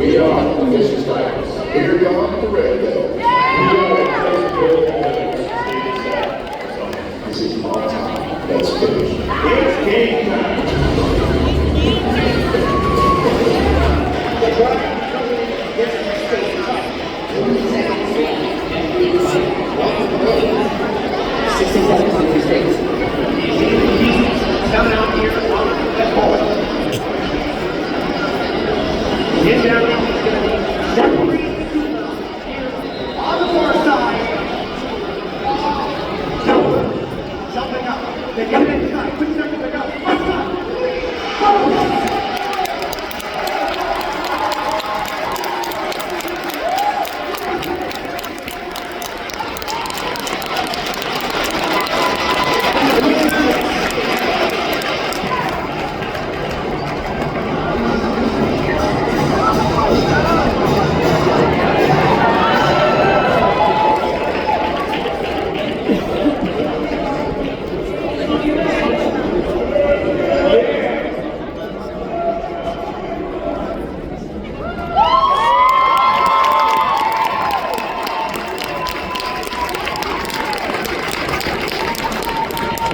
We are the Vicious Titans. Here come the Red Devils. This is my time. Let's finish. It's game time. The drive gets the state cut. 60 seconds on these things. Coming out here on that ball. Get down. On the far side. Jumping up. They get it inside. 2 seconds to go.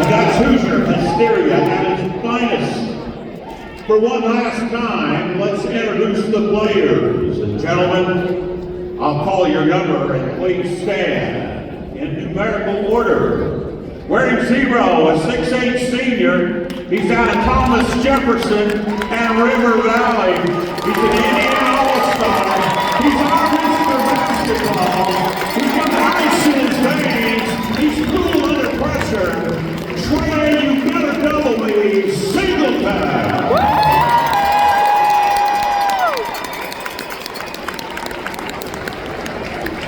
That's Hoosier hysteria at its finest. For one last time, let's introduce the players. And gentlemen, I'll call your number and please stand in numerical order. Wearing 0, a 6'8" senior. He's out of Thomas Jefferson and River Valley. He's an Indiana All-Star. He's our Mr. Basketball. He's got ice in his veins. He's cool under pressure. Trey, you gotta double me, single time.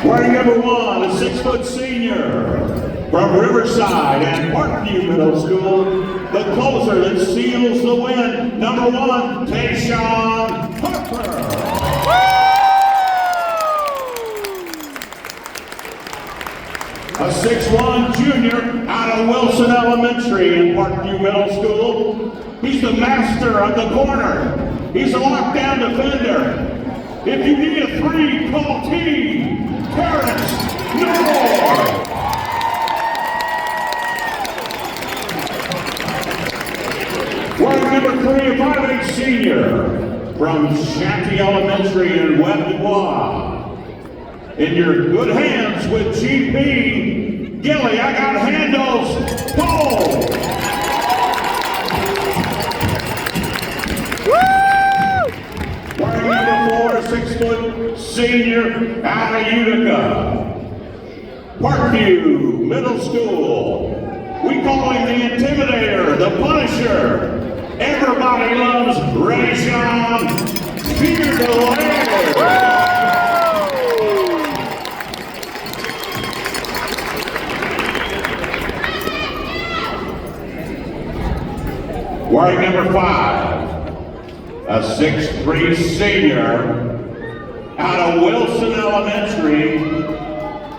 Wearing number 1, a 6-foot senior from Riverside and Parkview Middle School, the closer that seals the win, number 1, Tayshawn Harper. A 6'1" junior out of Wilson Elementary in Parkview Middle School. He's the master of the corner. He's a lockdown defender. If you need a 3, call T. Terrence Moore. Wearing number 3, a 5'8" senior from Shanty Elementary in West Des Moines. In your good hands with GP Gilly. I got handles. Goal. Wearing number 4, a 6-foot senior out of Utica. Parkview Middle School. We call him the Intimidator, the Punisher. Everybody loves Rayshawn Beardelaire. Wearing number 5, a 6'3" senior out of Wilson Elementary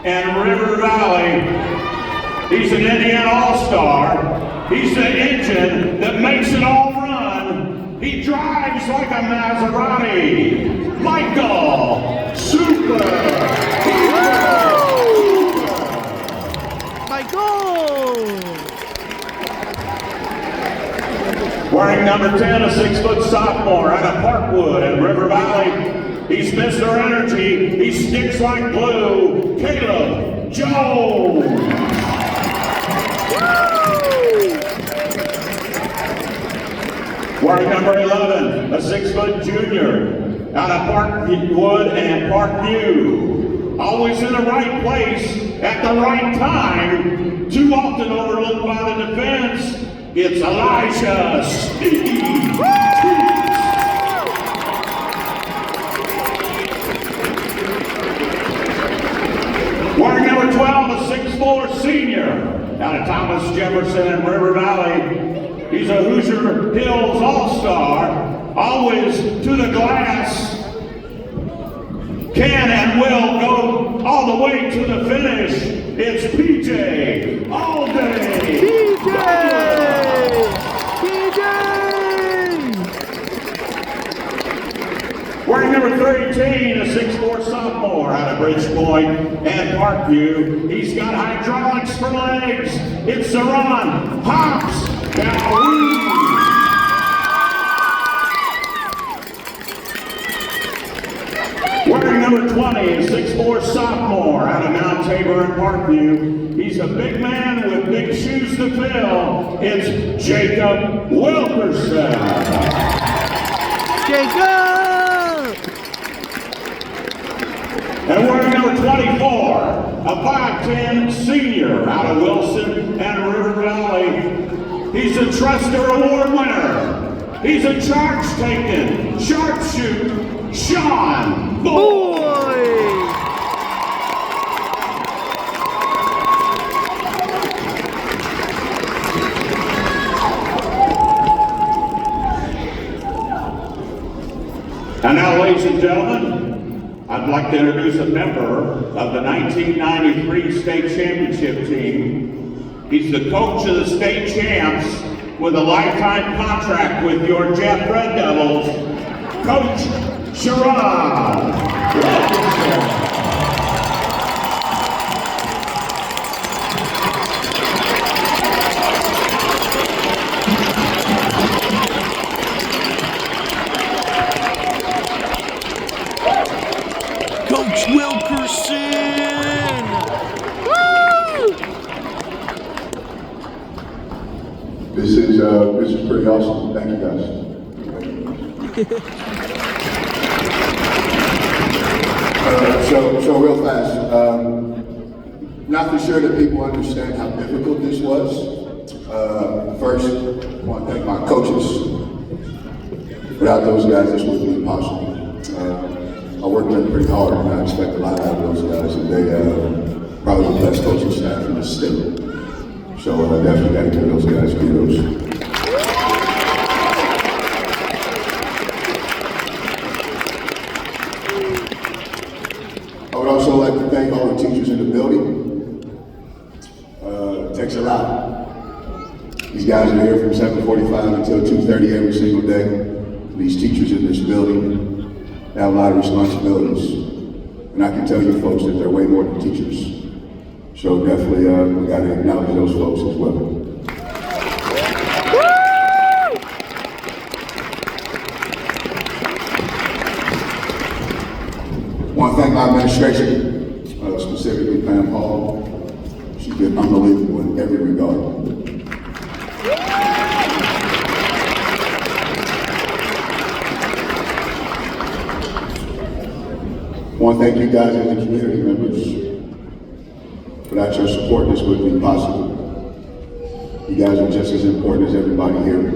and River Valley. He's an Indiana All-Star. He's the engine that makes it all run. He drives like a Maserati. Michael Super. Wearing number 10, a 6-foot sophomore out of Parkwood and River Valley. He's Mr. Energy. He sticks like glue. Caleb Jones. Wearing number 11, a 6-foot junior out of Parkwood and Parkview. Always in the right place at the right time. Too often overlooked by the defense. It's Elijah Steve. Wearing number 12, a 6'4" senior out of Thomas Jefferson and River Valley. He's a Hoosier Hills All-Star, always to the glass. Can and will go all the way to the finish. It's PJ Alday. Wearing number 13, a 6'4" sophomore out of Bridgepoint and Parkview. He's got hydraulics for legs. It's Saran Hops Dawood. Wearing number 20, a 6'4" sophomore out of Mount Tabor and Parkview. He's a big man with big shoes to fill. It's Jacob Wilkerson. Jacob! And wearing number 24, a 5'10" senior out of Wilson and River Valley. He's a Truster Award winner. He's a charge-taking, sharpshoot, Sean Boyd. And now, ladies and gentlemen, I'd like to introduce a member of the 1993 state championship team. He's the coach of the state champs with a lifetime contract with your Jeff Red Devils, Coach Sherrod Wilkerson. Coach Wilkerson! Woo! This is pretty awesome. Thank you guys. So real fast. Not for sure that people understand how difficult this was. First, I want to thank my coaches. Without those guys, this wouldn't be possible. I worked them pretty hard, and I expect a lot out of those guys. And they probably the best coaching staff in the state. So I definitely got to give those guys kudos. I would also like to thank all the teachers in the building. It takes a lot. These guys are here from 7:45 until 2:30 every single day. These teachers in this building have a lot of responsibilities. And I can tell you folks that they're way more than teachers. So definitely we got to acknowledge those folks as well. I want to thank my administration, specifically Pam Hall. She's been unbelievable in every regard. I want to thank you guys as the community members. Without your support, this wouldn't be possible. You guys are just as important as everybody here.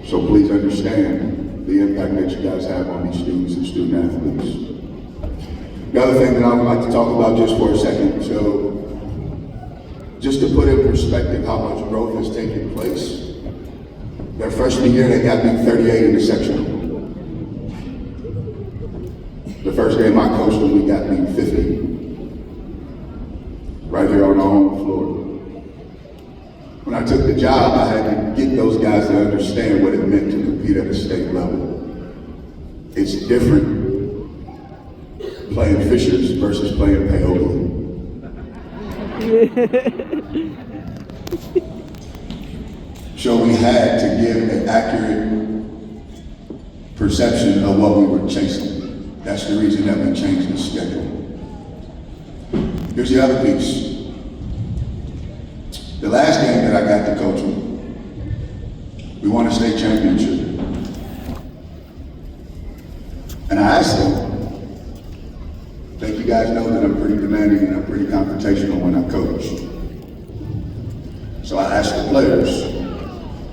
So please understand the impact that you guys have on these students and student athletes. The other thing that I would like to talk about just for a second, so just to put in perspective how much growth has taken place. Their freshman year, they got me 38 in the sectional. The first game I coached them, we got me 50. Right here on our home floor. When I took the job, I had to get those guys to understand what it meant to compete at the state level. It's different playing Fishers versus playing Paoli. So we had to give an accurate perception of what we were chasing. That's the reason that we changed the schedule. Here's the other piece. The last game that I got to coach them, we won a state championship. And I asked them, I think you guys know that I'm pretty demanding and I'm pretty confrontational when I coach. So I asked the players,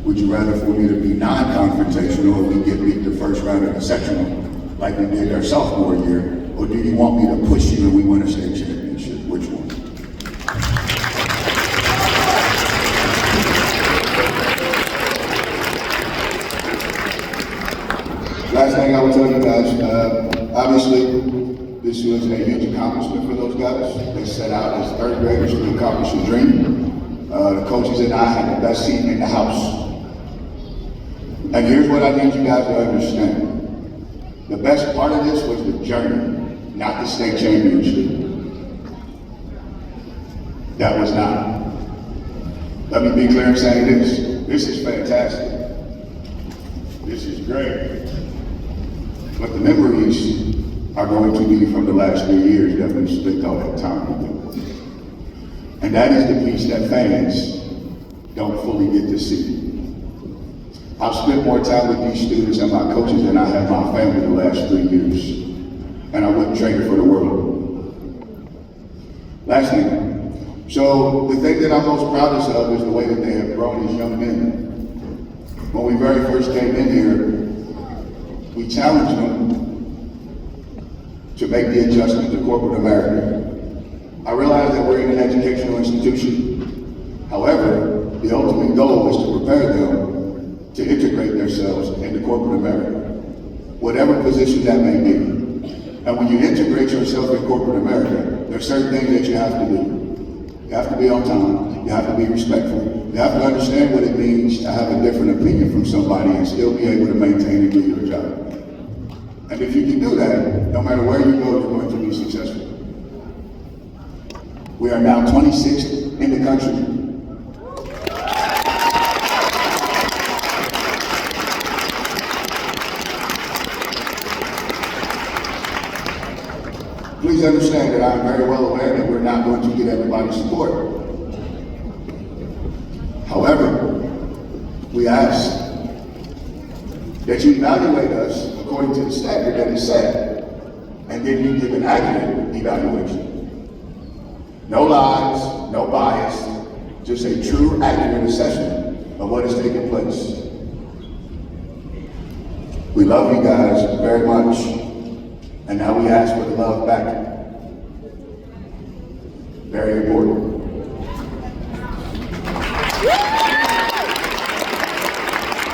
would you rather for me to be non-confrontational or we get beat the first round of the sectional like we did our sophomore year, or do you want me to push you and we win a state championship? Which one? Last thing I will tell you guys, obviously, this was a huge accomplishment for those guys. They set out as third graders to accomplish a dream. The coaches and I had the best seat in the house. And here's what I need you guys to understand. The best part of this was the journey, not the state championship. That was not. Let me be clear in saying this. This is fantastic. This is great. But the memories are going to be from the last 3 years that we spent all that time with. And that is the piece that fans don't fully get to see. I've spent more time with these students and my coaches than I have my family the last 3 years. And I wouldn't trade it for the world. Last thing. So the thing that I'm most proudest of is the way that they have grown as young men. When we very first came in here, we challenged them to make the adjustment to corporate America. I realize that we're in an educational institution. However, the ultimate goal is to prepare them to integrate themselves into corporate America, whatever position that may be. And when you integrate yourself in corporate America, there are certain things that you have to do. You have to be on time, you have to be respectful, you have to understand what it means to have a different opinion from somebody and still be able to maintain and do your job. And if you can do that, no matter where you go, you're going to be successful. We are now 26th in the country. Please understand that I'm very well aware that we're not going to get everybody's support. However, we ask that you evaluate us according to the standard that is set, and then you give an accurate evaluation. No lies, no bias, just a true, accurate assessment of what is taking place. We love you guys very much, and now we ask for the love back. Very important.